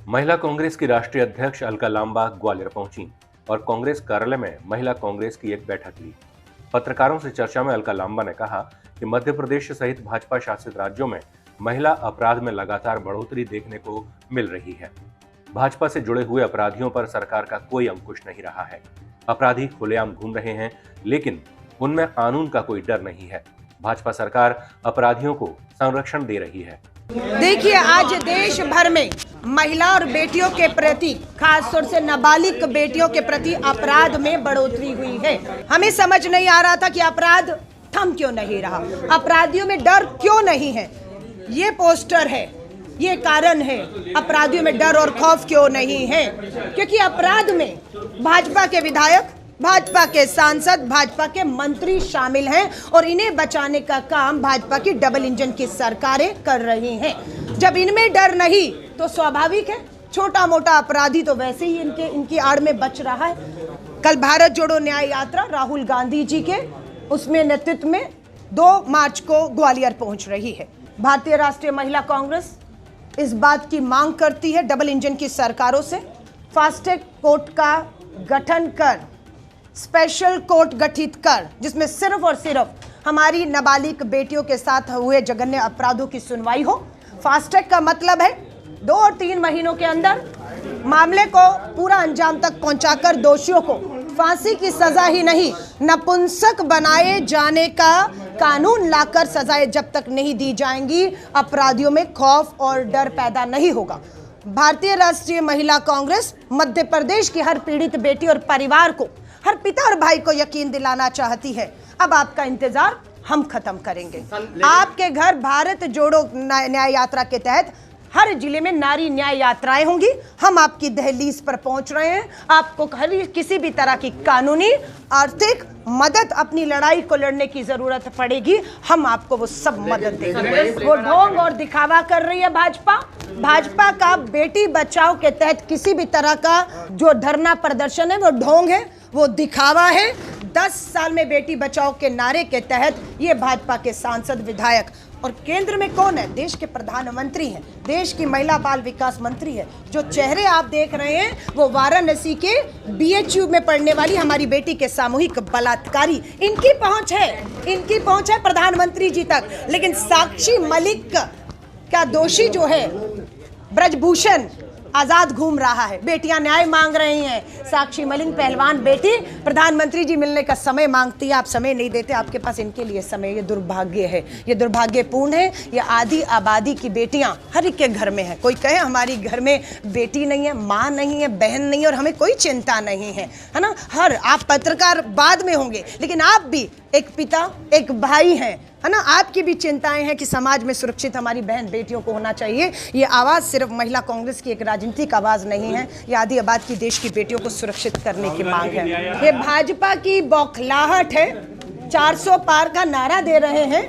महिला कांग्रेस की राष्ट्रीय अध्यक्ष अलका लांबा ग्वालियर पहुंची और कांग्रेस कार्यालय में महिला कांग्रेस की एक बैठक ली। पत्रकारों से चर्चा में अलका लांबा ने कहा कि मध्य प्रदेश सहित भाजपा शासित राज्यों में महिला अपराध में लगातार बढ़ोतरी देखने को मिल रही है। भाजपा से जुड़े हुए अपराधियों पर सरकार का कोई अंकुश नहीं रहा है। अपराधी खुलेआम घूम रहे हैं, लेकिन उनमें कानून का कोई डर नहीं है। भाजपा सरकार अपराधियों को संरक्षण दे रही है। देखिए, आज देश भर में महिला और बेटियों के प्रति, खासतौर से नाबालिग बेटियों के प्रति अपराध में बढ़ोतरी हुई है। हमें समझ नहीं आ रहा था कि अपराध थम क्यों नहीं रहा, अपराधियों में डर क्यों नहीं है। ये पोस्टर है, ये कारण है, अपराधियों में डर और खौफ क्यों नहीं है। क्योंकि अपराध में भाजपा के विधायक, भाजपा के सांसद, भाजपा के मंत्री शामिल हैं और इन्हें बचाने का काम भाजपा की डबल इंजन की सरकारें कर रही हैं। जब इनमें डर नहीं तो स्वाभाविक है छोटा मोटा अपराधी तो वैसे ही इनकी आड़ में बच रहा है। कल भारत जोड़ो न्याय यात्रा राहुल गांधी जी के उसमें नेतृत्व में 2 मार्च को ग्वालियर पहुंच रही है। भारतीय राष्ट्रीय महिला कांग्रेस इस बात की मांग करती है डबल इंजन की सरकारों से, फास्ट ट्रैक कोर्ट का गठन कर, स्पेशल कोर्ट गठित कर, जिसमें सिर्फ और सिर्फ हमारी नाबालिग बेटियों के साथ हुए जघन्य अपराधों की सुनवाई हो। फास्ट ट्रैक का मतलब है 2 और 3 महीनों के अंदर मामले को पूरा अंजाम तक पहुंचाकर दोषियों को फांसी की सजा ही नहीं, नपुंसक बनाए जाने का कानून लाकर सजाएं जब तक नहीं दी जाएंगी, अपराधियों में खौफ और डर पैदा नहीं होगा। भारतीय राष्ट्रीय महिला कांग्रेस मध्य प्रदेश की हर पीड़ित बेटी और परिवार को, हर पिता और भाई को यकीन दिलाना चाहती है। अब आपका इंतजार हम खत्म करेंगे। आपके घर भारत जोड़ो न्याय यात्रा के तहत हर जिले में नारी न्याय यात्राएं होंगी। हम आपकी दहलीज पर पहुंच रहे हैं। आपको किसी भी तरह की कानूनी, आर्थिक मदद, अपनी लड़ाई को लड़ने की जरूरत पड़ेगी, हम आपको वो सब मदद देंगे। वो ढोंग और दिखावा कर रही है भाजपा का बेटी बचाओ के तहत किसी भी तरह का जो धरना प्रदर्शन है वो ढोंग है, वो दिखावा है। 10 साल में बेटी बचाओ के नारे के तहत ये भाजपा के सांसद, विधायक और केंद्र में कौन है? देश के प्रधानमंत्री हैं, देश की महिला बाल विकास मंत्री है। जो चेहरे आप देख रहे हैं वो वाराणसी के BHU में पढ़ने वाली हमारी बेटी के सामूहिक बलात्कारी, इनकी पहुंच है प्रधानमंत्री जी तक। लेकिन साक्षी मलिक का दोषी जो है ब्रजभूषण आजाद घूम रहा है, बेटियां न्याय मांग रही हैं। साक्षी मलिक पहलवान बेटी प्रधानमंत्री जी मिलने का समय मांगती है, आप समय नहीं देते, आपके पास इनके लिए समय। ये दुर्भाग्य है, ये दुर्भाग्यपूर्ण है। ये आधी आबादी की बेटियां हर एक के घर में है। कोई कहे हमारी घर में बेटी नहीं है, माँ नहीं है, बहन नहीं है और हमें कोई चिंता नहीं है, है ना। आप पत्रकार बाद में होंगे, लेकिन आप भी एक पिता, एक भाई हैं, है ना। आपकी भी चिंताएं हैं कि समाज में सुरक्षित हमारी बहन बेटियों को होना चाहिए। ये आवाज़ सिर्फ महिला कांग्रेस की एक राजनीतिक आवाज़ नहीं है, ये आधी आबाद की देश की बेटियों को सुरक्षित करने की मांग है। ये भाजपा की बौखलाहट है, 400 पार का नारा दे रहे हैं,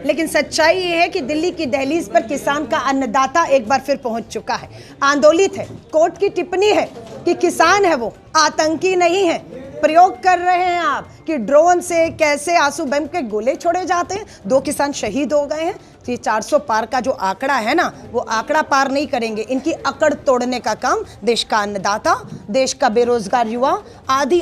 लेकिन सच्चाई ये है कि दिल्ली की दहलीज पर किसान का अन्नदाता एक बार फिर पहुंच चुका है, आंदोलित है। कोर्ट की टिप्पणी है कि किसान है वो, आतंकी नहीं है। प्रयोग कर रहे हैं आप कि ड्रोन से कैसे आंसू बम के गोले छोड़े जाते हैं। 2 किसान शहीद हो गए हैं। तो ये 400 पार का जो आंकड़ा है ना, वो आंकड़ा पार नहीं करेंगे। इनकी अकड़ तोड़ने का काम देश का अन्नदाता, देश का बेरोजगार युवा, आदि